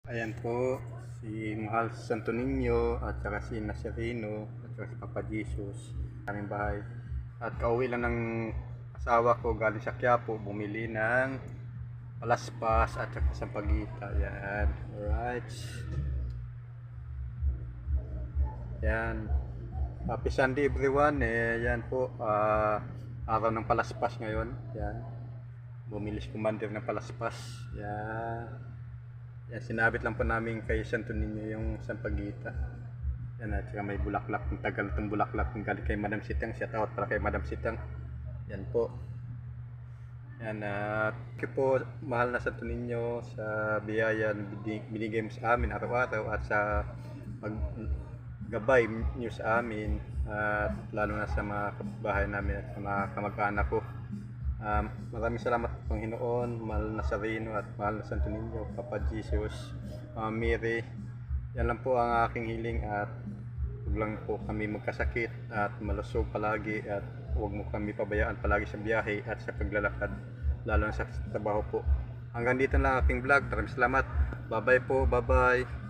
Ayan po, si Mahal Santo Niño at saka si Nazareno at saka si Papa Jesus aming bahay. At kauwi lang ng asawa ko galing sa Quiapo, bumili ng palaspas at saka sampagita. Yan, alright. Yan, happy Sunday everyone. Yan po, araw ng palaspas ngayon. Yan, bumili si Commander ng palaspas. Yan, sinabit lang po namin kay Santo Niño yung sampagita. Yan, at saka may bulaklak. Ang tagal itong bulaklak ng galing kay Madam Sitang. Shout out para kay Madam Sitang. Yan po. Yan, at thank you po, mahal na Santo Niño, sa biyaya na binigay mo sa amin araw-araw at sa paggabay niyo sa amin, at lalo na sa mga kapitbahay namin at sa mga kamag-anak ko. Maraming salamat Panginoon, mahal na Nazareno at mahal na Santo Niño, Papa Jesus, Mary. Yan lang po ang aking hiling, at huwag lang po kami magkasakit at malusog palagi, at huwag mo kami pabayaan palagi sa biyahe at sa paglalakad, lalo na sa trabaho po. Hanggang dito lang aking vlog. Maraming salamat. Bye bye po. Bye bye.